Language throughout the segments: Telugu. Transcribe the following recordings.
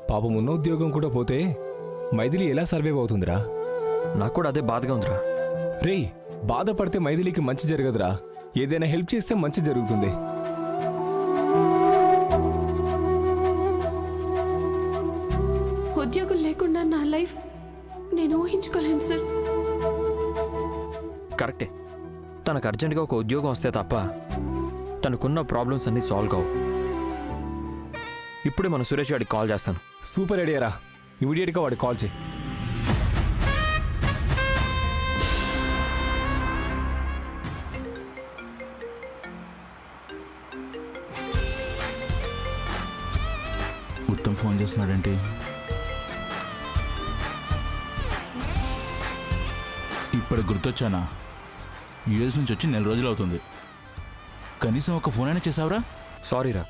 పాపం ఉన్న ఉద్యోగం కూడా పోతే మైథిలి ఎలా సర్వైవ్ అవుతుందిరా? నాకు కూడా అదే బాధగా ఉందిరా. రేయ్, బాధపడితే మైథిలికి మంచి జరగదురా. ఏదైనా హెల్ప్ చేస్తే మంచి జరుగుతుంది. ఉద్యోగం లేకుండా నా లైఫ్ నేను ఊహించుకోలేను సార్. కరెక్టే, తనకు అర్జెంటుగా ఒక ఉద్యోగం వస్తే తప్ప తనకున్న ప్రాబ్లమ్స్ అన్నీ సాల్వ్ కావు. ఇప్పుడే మన సురేష్ గారికి కాల్ చేస్తాను. సూపర్ ఐడియా రా. ఇమీడియట్గా వాడికి కాల్ చేయి. ఉత్తమ్ ఫోన్ చేస్తున్నాడేంటి? ఇప్పుడు గుర్తొచ్చానా? యూఎస్ నుంచి వచ్చి 4 రోజులు అవుతుంది. కనీసం ఒక ఫోన్ అయినా చేసావురా? సారీరా,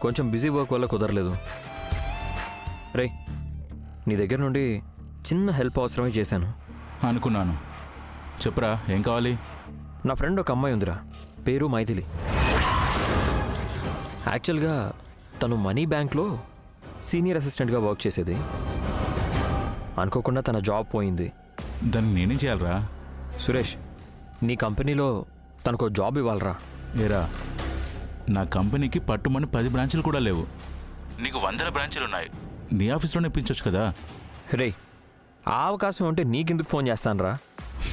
కొంచెం బిజీ వర్క్ వల్ల కుదరలేదు. రే, నీ దగ్గర నుండి చిన్న హెల్ప్ అవసరమే చేశాను. అనుకున్నాను. చెప్పురా, ఏం కావాలి? నా ఫ్రెండ్ ఒక అమ్మాయి ఉందిరా, పేరు మైథిలి. యాక్చువల్గా తను మనీ బ్యాంక్లో సీనియర్ అసిస్టెంట్గా వర్క్ చేసేది. అనుకోకుండా తన జాబ్ పోయింది. దాన్ని నేనేం చేయాలరా? సురేష్, నీ కంపెనీలో తనకు జాబ్ ఇవ్వాలరా. ఏరా, నా కంపెనీకి పట్టుమని 10 బ్రాంచులు కూడా లేవు. నీకు 100 బ్రాంచులు ఉన్నాయి. నీ ఆఫీస్లోనే ఇప్పించవచ్చు కదా. రే, ఆ అవకాశం ఉంటే నీకెందుకు ఫోన్ చేస్తానురా?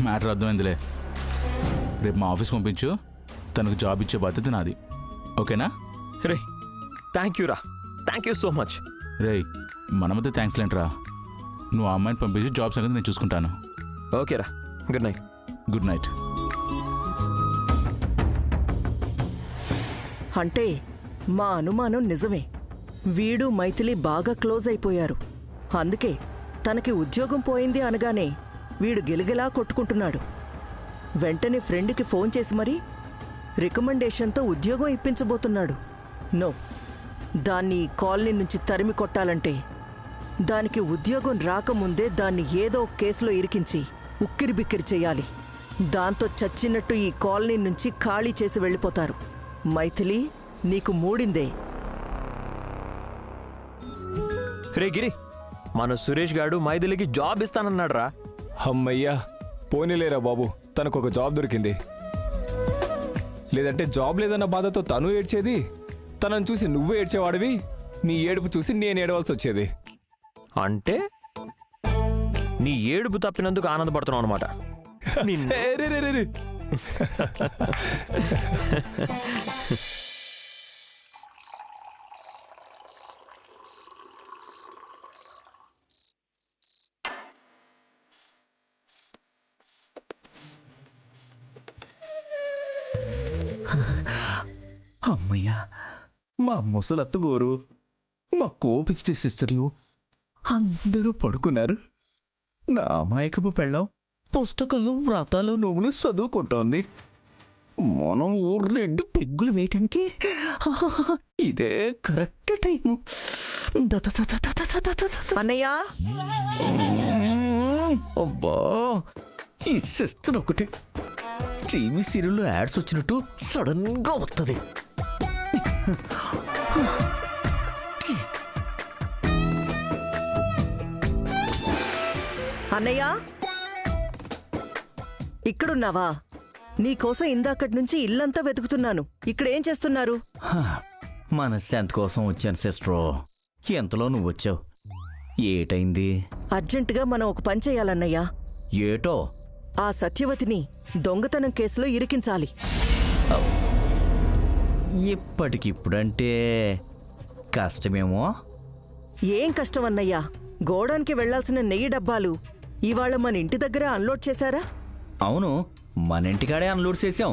మ్యాటర్ అర్థమైందిలే. రేపు మా ఆఫీస్ పంపించు. తనకు జాబ్ ఇచ్చే బాధ్యత నాది. ఓకేనా? రే, థ్యాంక్ యూ రా, థ్యాంక్ యూ సో మచ్. రేయ్, మన మధ్య థ్యాంక్స్ లేంట్రా. నువ్వు ఆ అమ్మాయిని పంపించి జాబ్ సంగతి నేను చూసుకుంటాను. ఓకేరా, గుడ్ నైట్. Good night. అంటే మా అనుమానం నిజమే. వీడు మైథిలి బాగా క్లోజ్ అయిపోయారు. అందుకే తనకి ఉద్యోగం పోయింది అనగానే వీడు గిలగిలా కొట్టుకుంటున్నాడు. వెంటనే ఫ్రెండ్కి ఫోన్ చేసి మరీ రికమెండేషన్తో ఉద్యోగం ఇప్పించబోతున్నాడు. నో, దాన్ని కాలనీ నుంచి తరిమి కొట్టాలంటే దానికి ఉద్యోగం రాకముందే దాన్ని ఏదో కేసులో ఇరికించి ఉక్కిరిబిక్కిరి చెయ్యాలి. దాంతో చచ్చినట్టు ఈ కాలనీ నుంచి ఖాళీ చేసి వెళ్ళిపోతారు. మైథిలి, నీకు మూడిందే. రే గిరి, మన సురేష్ గాడు మైథిలికి జాబ్ ఇస్తానన్నాడు రా. అమ్మయ్యా, పోనీలేరా బాబు, తనకొక జాబ్ దొరికింది. లేదంటే జాబ్ లేదన్న బాధతో తను ఏడ్చేది, తనను చూసి నువ్వు ఏడ్చేవాడివి, నీ ఏడుపు చూసి నేను ఏడవలసి వచ్చేది. అంటే నీ ఏడుపు తప్పినందుకు ఆనందపడుతున్నావు అనమాట. అమ్మయ్యా, మా ముసలత్తగోరు, మా కోపిష్టి సిస్టర్లు అందరూ పడుకున్నారు. నా అమాయకపు పెళ్ళం పుస్తకాలు, వ్రతాలు, నువ్వులు చదువుకుంటోంది. మనం ఊర్లో ఎండు పెగ్గులు వేయటానికి ఇదే కరెక్ట్ టైము. అన్నయ్య, అబ్బా, ఈ సిస్టర్ ఒకటి టీవీ సీరియల్లో యాడ్స్ వచ్చినట్టు సడన్ గా వస్తుంది. అన్నయ్య, ఇక్కడున్నావా? నీకోసం ఇందాకటి నుంచి ఇల్లంతా వెతుకుతున్నాను. ఇక్కడేం చేస్తున్నారు? మనశ్శాంతి కోసం వచ్చాను సిస్టరు. ఎంతలో నువ్వు వచ్చావు? ఏటైంది? అర్జెంటుగా మనం ఒక పని చేయాలన్నయ్యా. ఏటో? ఆ సత్యవతిని దొంగతనం కేసులో ఇరికించాలి. ఇప్పటికిప్పుడంటే కష్టమేమో. ఏం కష్టం అన్నయ్యా? గోడానికి వెళ్లాల్సిన నెయ్యి డబ్బాలు ఇవాళ మన ఇంటి దగ్గర అన్లోడ్ చేశారా? అవును, మన ఇంటికాడే అన్లోడ్ చేశాం.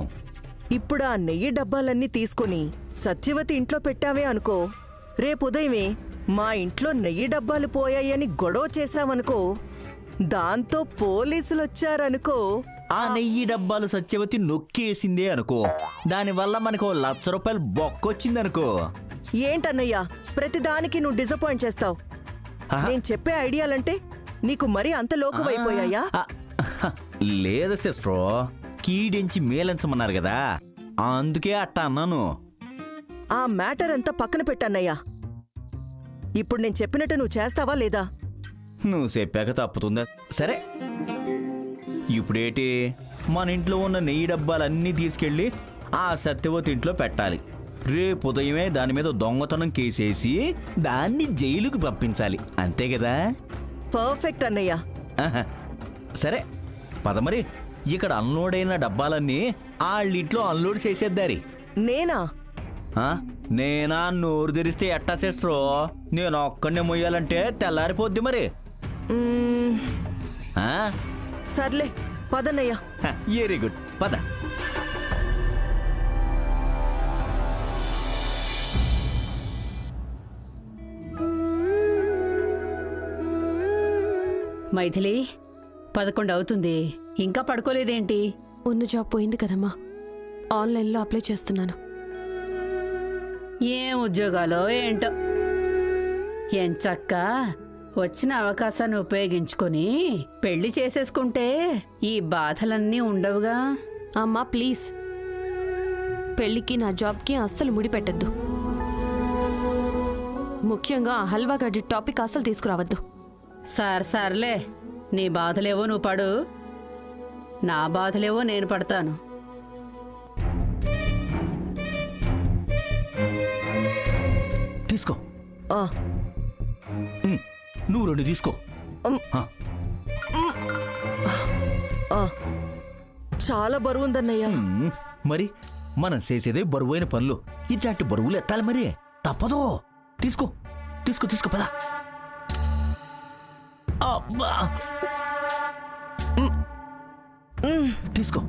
ఇప్పుడు ఆ నెయ్యి డబ్బాలన్నీ తీసుకుని సత్యవతి ఇంట్లో పెట్టావే అనుకో, రేపు ఉదయమే మా ఇంట్లో నెయ్యి డబ్బాలు పోయాయని గొడవ చేశావనుకో, దాంతో పోలీసులొచ్చారనుకో, ఆ నెయ్యి డబ్బాలు సత్యవతి నొక్కేసిందే అనుకో, దానివల్ల మనకు 1,00,000 రూపాయలు బొక్కొచ్చిందనుకో. ఏంటన్నయ్యా ప్రతిదానికి నువ్వు డిసప్పాయింట్ చేస్తావు? నేను చెప్పే ఐడియాలంటే నీకు మరీ అంత లోకువైపోయాయా? లేదు సిస్టరు, కీడించి మేలించమన్నారు కదా, అందుకే అట్టా అన్నాను. ఆ మ్యాటర్ అంతా పక్కన పెట్టన్నయ్యా. ఇప్పుడు నేను చెప్పినట్టు నువ్వు చేస్తావా లేదా? నువ్వు చెప్పాక తప్పుతుందా? సరే, ఇప్పుడేటి మన ఇంట్లో ఉన్న నెయ్యి డబ్బాలన్నీ తీసుకెళ్ళి ఆ సత్యవతి ఇంట్లో పెట్టాలి. రేపు ఉదయమే దాని మీద దొంగతనం కేసేసి దాన్ని జైలుకి పంపించాలి. అంతే కదా? పర్ఫెక్ట్ అన్నయ్య. ఆహా. సరే పద మరి. ఇక్కడ అన్లోడ్ అయిన డబ్బాలన్నీ వాళ్ళింట్లో అన్లోడ్ చేసేద్దారి. నేనా? ఆ? నేనా నోరు తెరిస్తే ఎట్టా చేస్త్రో? నేను ఒక్కడనే మొయ్యాలంటే తెల్లారిపోద్ది మరి. మ్మ్, ఆ? సర్లే పదన్నయ్య. వెరీ గుడ్, పద. మైథిలి 11 అవుతుంది, ఇంకా పడుకోలేదేంటి? ఉన్న జాబ్ పోయింది కదమ్మా, ఆన్లైన్లో అప్లై చేస్తున్నాను. ఏం ఉద్యోగాలో ఏంటో. ఎంచక్క వచ్చిన అవకాశాన్ని ఉపయోగించుకొని పెళ్లి చేసేసుకుంటే ఈ బాధలన్నీ ఉండవుగా. అమ్మా ప్లీజ్, పెళ్ళికి నా జాబ్కి అస్సలు ముడిపెట్టద్దు. ముఖ్యంగా ఆ హల్వా గడ్డి టాపిక్ అస్సలు తీసుకురావద్దు. సర్లే, నీ బాధలేవో నువ్వు పడు, నా బాధలేవో నేను పడతాను. తీసుకో. ఆ, నువ్వు 2 తీసుకో. ఆ, చాలా బరువుందన్నయ్య. మరి మనం చేసేదే బరువైన పనులు. ఇట్లాంటి బరువులు ఎత్తాలి మరి, తప్పదు. తీసుకో తీసుకో తీసుకో, పద. అబ్బా. తీసుకో.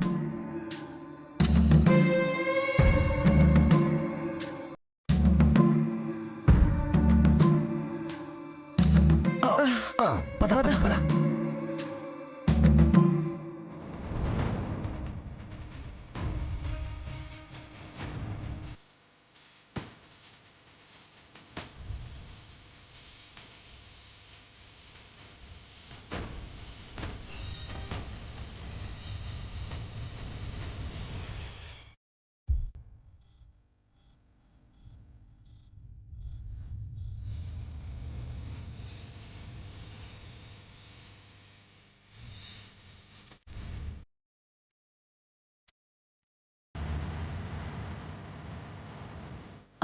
పద పద పద.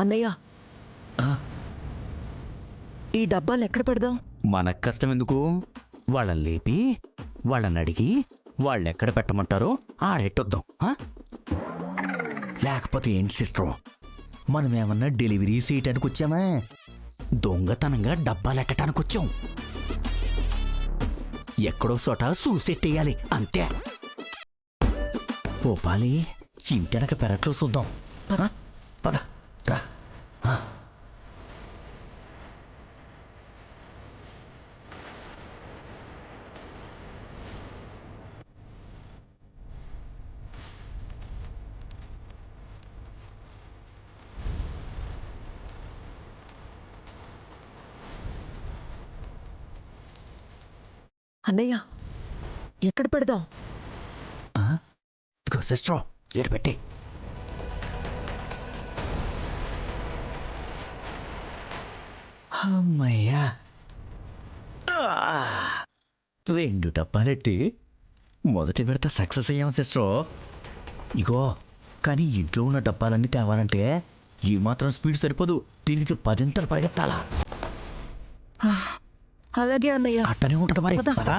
అన్నయ్య, ఈ డబ్బాలు ఎక్కడ పెడదాం? మనకు కష్టం ఎందుకు? వాళ్ళని లేపి వాళ్ళని అడిగి వాళ్ళు ఎక్కడ పెట్టమంటారో ఆడెట్టొద్దాం. లేకపోతే ఏంటి సిస్టర్, మనం ఏమన్నా డెలివరీ చేయటానికి వచ్చామా? దొంగతనంగా డబ్బాలు ఎట్టడానికి వచ్చాం. ఎక్కడో చోట చూసెట్టేయాలి, అంతే. పోపాలి, ఇంటెనక పెరట్లో చూద్దాం. పద రా. అన్నయ్య, ఎక్కడ పెడదాం? సిస్టర్ ఏడు పెట్టి. అమ్మయ్యా, 2 డబ్బాలెట్టి మొదటి విడత సక్సెస్ అయ్యాం సిస్టర్. ఇగో, కానీ ఇంట్లో ఉన్న డబ్బాలన్నీ తేవాలంటే ఈ మాత్రం స్పీడ్ సరిపోదు, దీనికి 10 పరిగెత్తాలా. అలాగే అన్నయ్య. అట్టనే ఉంటుంది మరి. పదా.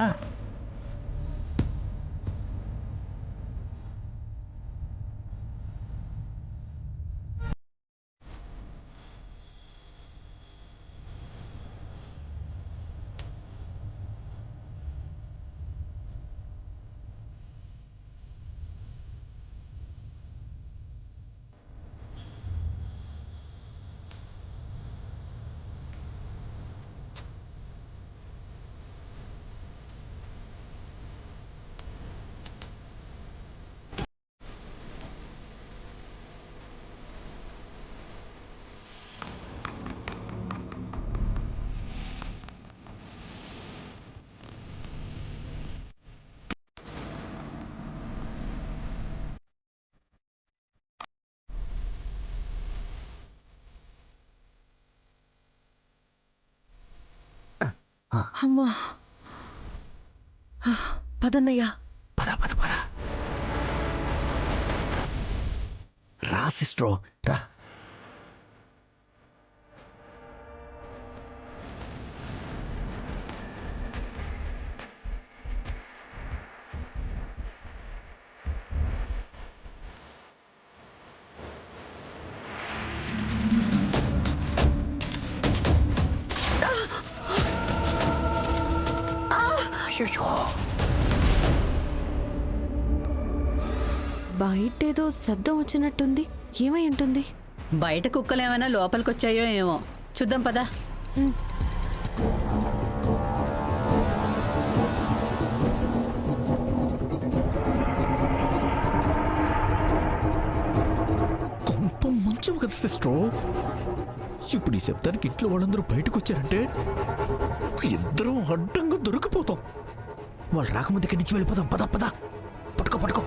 అమ్మా పదన్నయ్యా. పద పద పద. రా సిస్ట్రో రా. బయటేదో శబ్దం వచ్చినట్టుంది. ఏమై ఉంటుంది? బయట కుక్కలేమైనా లోపలికొచ్చాయో ఏమో చూద్దాం పదా. కొంప మంచం కదా సిస్ట్రో. ఇప్పుడు ఈ శబ్దానికి ఇంట్లో వాళ్ళందరూ బయటకు వచ్చారంటే ఇద్దరం అడ్డంగా దొరికిపోతాం. వాళ్ళు రాకముందు ఇక్కడి నుంచి వెళ్ళిపోదాం. పద పద. పట్టుకో పట్టుకో.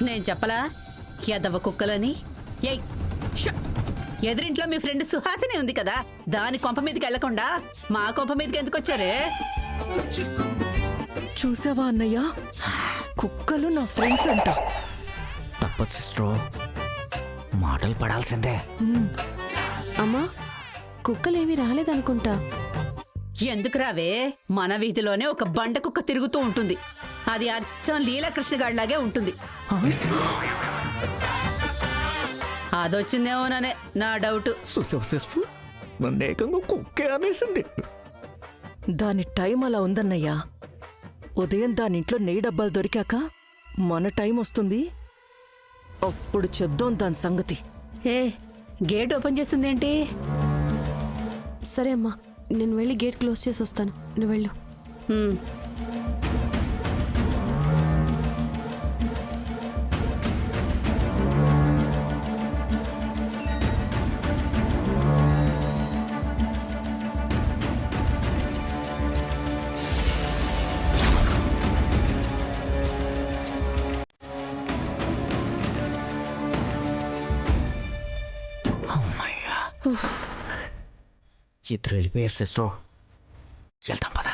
నేను చెప్పలా ఎదవ కుక్కలని. ఏయ్ ష్! ఎదురింట్లో మీ ఫ్రెండ్ సుహాసిని ఉంది కదా, దాని కొంప మీదకి వెళ్లకుండా మా కొంప మీదకి ఎందుకు వచ్చారే? చూసావా అన్నయ్య, కుక్కలు నా ఫ్రెండ్స్ అంట. తప్పదు సిస్ట్రో, మాటలు పడాల్సిందే. అమ్మా, కుక్కలేవి రాలేదనుకుంటా. ఎందుకు రావే? మన వీధిలోనే ఒక బండ కుక్క తిరుగుతూ ఉంటుంది. అది అచ్చం లీలాకృష్ణగాడిలాగే ఉంటుంది. అదొచ్చిందేమోననే నా డౌట్. చూసావు సిస్టర్, నన్ను ఏకంగా కుక్కే అనేసింది. దాని టైం అలా ఉందన్నయ్యా. ఉదయం దాని ఇంట్లో నెయ్యి డబ్బాలు దొరికాక మన టైం వస్తుంది, అప్పుడు చెప్దాం దాని సంగతి. ఏ గేట్ ఓపెన్ చేస్తుందేంటి? సరే అమ్మా, నేను వెళ్ళి గేట్ క్లోజ్ చేసి వస్తాను. నువ్వు వెళ్ళు. హ్మ్. అమ్మయ్యా, ఇద్దరు వెళ్ళిపోయారు సిస్టర్. వెళ్తాం పదా.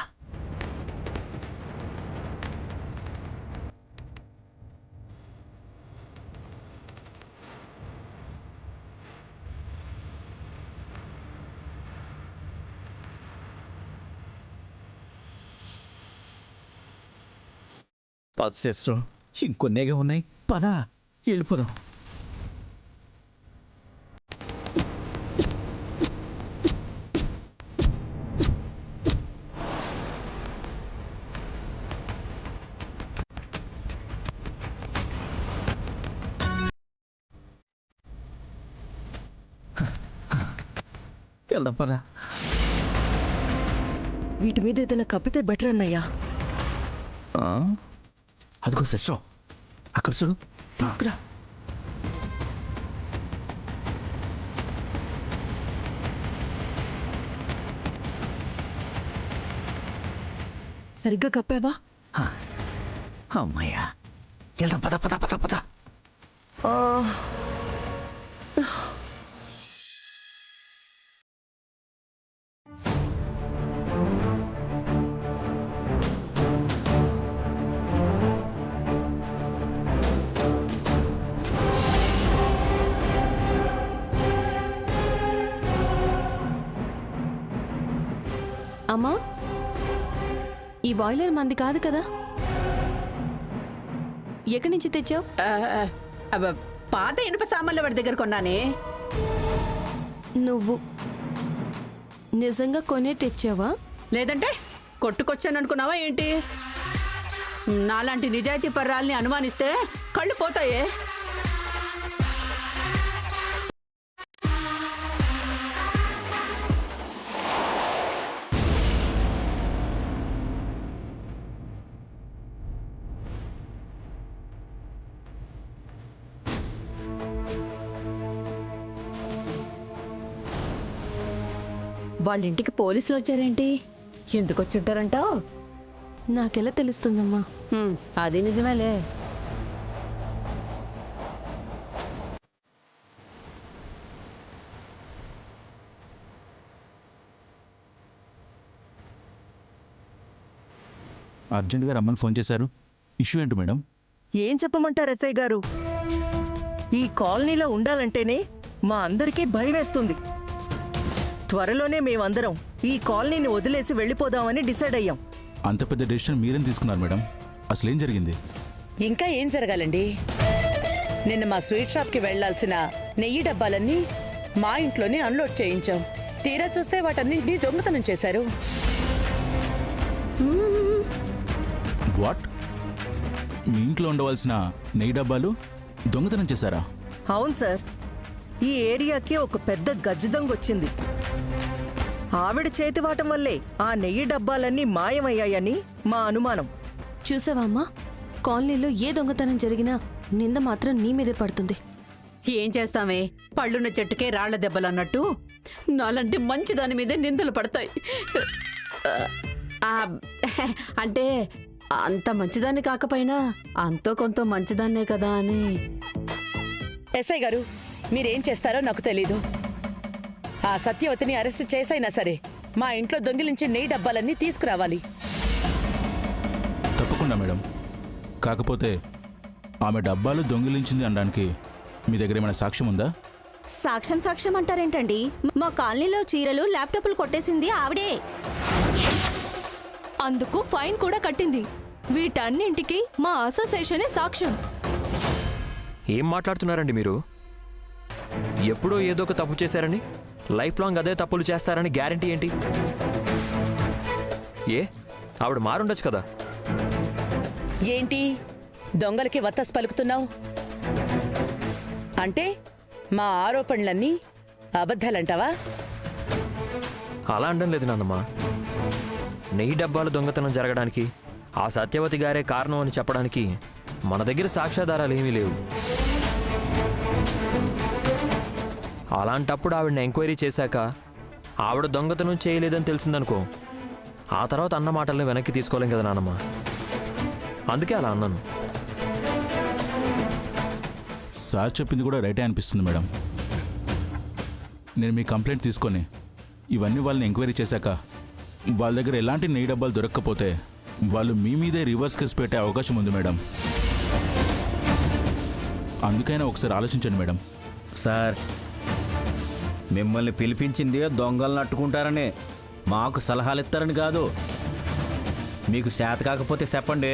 పద సిస్టర్, ఇంకొన్నేగా ఉన్నాయి. పదా వెళ్ళిపోదాం. వెళ్దాం పదా. వీటి మీద ఏదైనా కప్పితే బెటర్ అన్నయ్యా. అదిగో సిస్టర్, అక్కడ చూడు. తీసుకురా. సరిగ్గా కప్పావా? అమ్మయ్యా, వెళ్దాం పద పద పద పద. ఆ, అమ్మా, ఈ బాయిలర్ మంది కాదు కదా? ఎక్కడి నుంచి తెచ్చావు? పాత ఇనుప సామాన్ల వాడి దగ్గర కొన్నానే. నువ్వు నిజంగా కొనే తెచ్చావా? లేదంటే కొట్టుకొచ్చాను అనుకున్నావా ఏంటి? నాలాంటి నిజాయితీ పర్రాల్ని అనుమానిస్తే కళ్ళు పోతాయే. వాళ్ళ ఇంటికి పోలీసులు వచ్చారేంటి? ఎందుకు వచ్చుంటారంటావు? నాకెలా తెలుస్తుందమ్మా? అది నిజమేలే. అర్జెంటుగా రమ్మని ఫోన్ చేశారు. ఇష్యూ ఏంటి మేడం? ఏం చెప్పమంటారు ఎస్ఐ గారు? ఈ కాలనీలో ఉండాలంటేనే మా అందరికీ భయం వేస్తుంది. త్వరలోనే మేమందరం ఈ కాలనీని వదిలేసి వెళ్ళిపోదామని డిసైడ్ అయ్యాం. అంత పెద్ద డెసిషన్ మీరేం తీసుకున్నారు మేడం? అసలు ఏం జరిగింది? ఇంకా ఏం జరగాలండి? నిన్న మా స్వీట్ షాప్కి వెళ్లాల్సిన నెయ్యి డబ్బాలన్నీ మా ఇంట్లోనే అన్లోడ్ చేయించాం. తీరా చూస్తే వాటన్నింటినీ దొంగతనం చేశారు. వాట్? మీ ఇంట్లో ఉండవలసిన నెయ్యి డబ్బాలు దొంగతనం చేశారా? అవును సార్, ఈ ఏరియాకి ఒక పెద్ద గజ్జి దొంగ వచ్చింది. ఆవిడ చేతివాటం వల్లే ఆ నెయ్యి డబ్బాలన్నీ మాయమయ్యాయని మా అనుమానం. చూసావా అమ్మా, కాలనీలో ఏ దొంగతనం జరిగినా నింద మాత్రం నీ మీదే పడుతుంది. ఏం చేస్తామే, పళ్ళున్న చెట్టుకే రాళ్ల దెబ్బలన్నట్టు నాలంటే మంచి దాని మీదే నిందలు పడతాయి. ఆ, అంటే అంత మంచిదాన్ని కాకపోయినా అంతో కొంత మంచిదాన్నే కదా అని. ఎస్ఐ గారు, మీరేం చేస్తారో నాకు తెలీదు. ఆ సత్యవతిని అరెస్ట్ చేసైనా సరే మా ఇంట్లో దొంగిలించి నెయ్యి డబ్బాలన్నీ తీసుకురావాలి. తప్పకుండా మేడం. కాకపోతే ఆమె డబ్బాలు దొంగిలించింది అనడానికి మీ దగ్గర ఏమైనా సాక్ష్యం ఉందా? సాక్ష్యం అంటారేంటండి? మా కాలనీలో చీరలు ల్యాప్టాప్లు కొట్టేసింది ఆవిడే. అందుకు ఫైన్ కూడా కట్టింది. వీటన్నింటికి మా అసోసియేషనే సాక్ష్యం. ఏం మాట్లాడుతున్నారండి మీరు? ఎప్పుడో ఏదో ఒక తప్పు చేశారని లైఫ్ లాంగ్ అదే తప్పులు చేస్తారని గ్యారంటీ ఏంటి? ఏ ఆవిడ మారుండొచ్చు కదా. ఏంటి దొంగలకి వత్తస్ పలుకుతున్నావు? అంటే మా ఆరోపణలన్నీ అబద్ధాలంటావా? అలా అనడం లేదు నాన్నమ్మ. నెయ్యి డబ్బాలు దొంగతనం జరగడానికి ఆ సత్యవతి గారే కారణం అని చెప్పడానికి మన దగ్గర సాక్ష్యాధారాలు ఏమీ లేవు. అలాంటప్పుడు ఆవిడని ఎంక్వైరీ చేశాక ఆవిడ దొంగతనం చేయలేదని తెలిసిందనుకో, ఆ తర్వాత అన్న మాటల్ని వెనక్కి తీసుకోలేం కదా నాన్నమ్మ. అందుకే అలా అన్నాను. సార్ చెప్పింది కూడా రైటే అనిపిస్తుంది మేడం. నేను మీ కంప్లైంట్ తీసుకొని ఇవన్నీ వాళ్ళని ఎంక్వైరీ చేశాక వాళ్ళ దగ్గర ఎలాంటి నెయ్యి డబ్బాలు దొరక్కపోతే వాళ్ళు మీ మీదే రివర్స్ కేసు పెట్టే అవకాశం ఉంది మేడం. అందుకైనా ఒకసారి ఆలోచించండి మేడం. సార్, మిమ్మల్ని పిలిపించింది దొంగలను అట్టుకుంటారని, మాకు సలహాలు ఇస్తారని కాదు. మీకు చేత కాకపోతే చెప్పండి,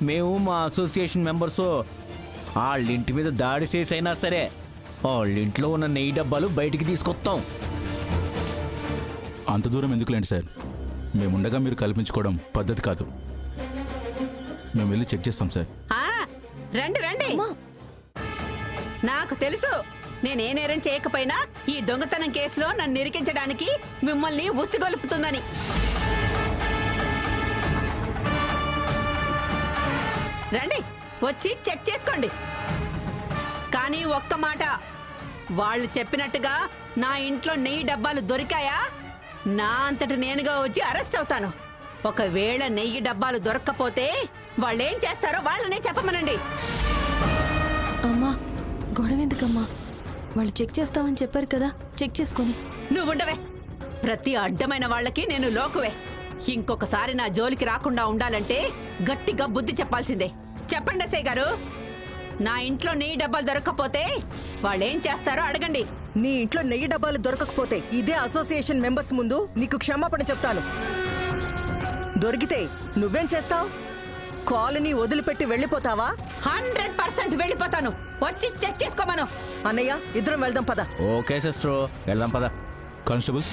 మేము మా అసోసియేషన్ మెంబర్సు వాళ్ళ ఇంటి మీద దాడి చేసైనా సరే వాళ్ళ ఇంట్లో ఉన్న నెయ్యి డబ్బాలు బయటికి తీసుకొస్తాం. అంత దూరం ఎందుకులేండి సార్, మేముండగా మీరు కల్పించుకోవడం పద్ధతి కాదు. మేము వెళ్ళి చెక్ చేస్తాం సార్. రండి రండి. నాకు తెలుసు, నేనే నేరం చేయకపోయినా ఈ దొంగతనం కేసులో నన్ను ఇరికించడానికి మిమ్మల్ని ఉసిగొలుపుతుందని. రండి, వచ్చి చెక్ చేసుకోండి. కానీ ఒక్క మాట, వాళ్ళు చెప్పినట్టుగా నా ఇంట్లో నెయ్యి డబ్బాలు దొరికాయా, నా అంతటి నేనుగా వచ్చి అరెస్ట్ అవుతాను. ఒకవేళ నెయ్యి డబ్బాలు దొరక్కపోతే వాళ్ళేం చేస్తారో వాళ్ళనే చెప్పమనండి. అమ్మా, గొడవ ఎందుకమ్మా? వాళ్ళు చెక్ చేస్తామని చెప్పారు కదా, చెక్ చేసుకొని. నువ్వుండవే, ప్రతి అడ్డమైన వాళ్ళకి నేను లోకువే. ఇంకొకసారి నా జోలికి రాకుండా ఉండాలంటే గట్టిగా బుద్ధి చెప్పాల్సిందే. చెప్పండి ఎస్ఐ గారు, నా ఇంట్లో నెయ్యి డబ్బాలు దొరక్కపోతే వాళ్ళేం చేస్తారో అడగండి. నీ ఇంట్లో నెయ్యి డబ్బాలు దొరకకపోతే ఇదే అసోసియేషన్ మెంబర్స్ ముందు నీకు క్షమాపణ చెప్తాను. దొరికితే నువ్వేం చేస్తావు? కాలనీ వదిలిపెట్టి వెళ్ళిపోతావా? 100% వెళ్ళిపోతాను. వచ్చి చెక్ చేసుకోమను. అన్నయ్య, ఇద్దరం వెళ్దాం పద. ఓకే సిస్టర్, వెళ్దాం పద. కానిస్టేబుల్స్,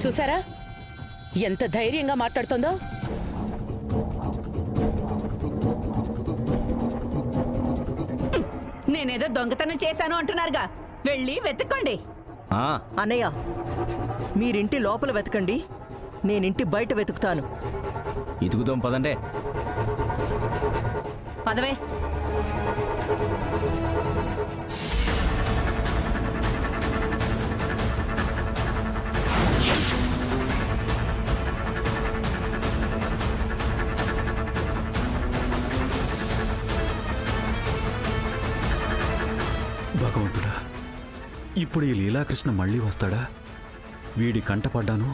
చూసారా ఎంత ధైర్యంగా మాట్లాడుతుందో? నేనేదో దొంగతనం చేశాను అంటున్నారుగా, వెళ్ళి వెతుక్కోండి. అన్నయ్య, మీరింటి లోపల వెతకండి, నేనింటి బయట వెతుకుతాను. ఇతుకుదాం పదండే. పదవే. భగవంతుడా, ఇప్పుడు ఈ లీలాకృష్ణ మళ్ళీ వస్తాడా? వీడి కంటపడ్డాను,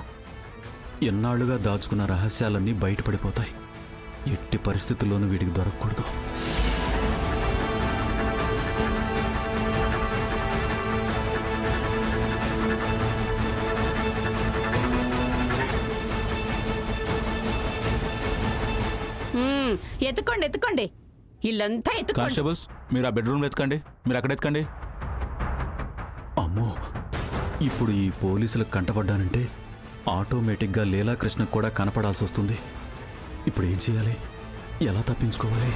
ఎన్నాళ్లుగా దాచుకున్న రహస్యాలన్నీ బయటపడిపోతాయి. ఎట్టి పరిస్థితుల్లోనూ వీడికి దొరకకూడదు. ఎత్తుకోండి ఎత్తుకోండి, ఇల్లంతా ఎత్తుకోండి. కానిస్టేబుల్స్, మీరు ఆ బెడ్రూమ్ ఎత్తుకండి, మీరు అక్కడ ఎత్తుకండి. అమ్మో, ఇప్పుడు ఈ పోలీసులకు కంటపడ్డానంటే ఆటోమేటిక్గా లీలాకృష్ణకు కూడా కనపడాల్సి వస్తుంది. ఇప్పుడు ఏం చేయాలి? ఎలా తప్పించుకోవాలి?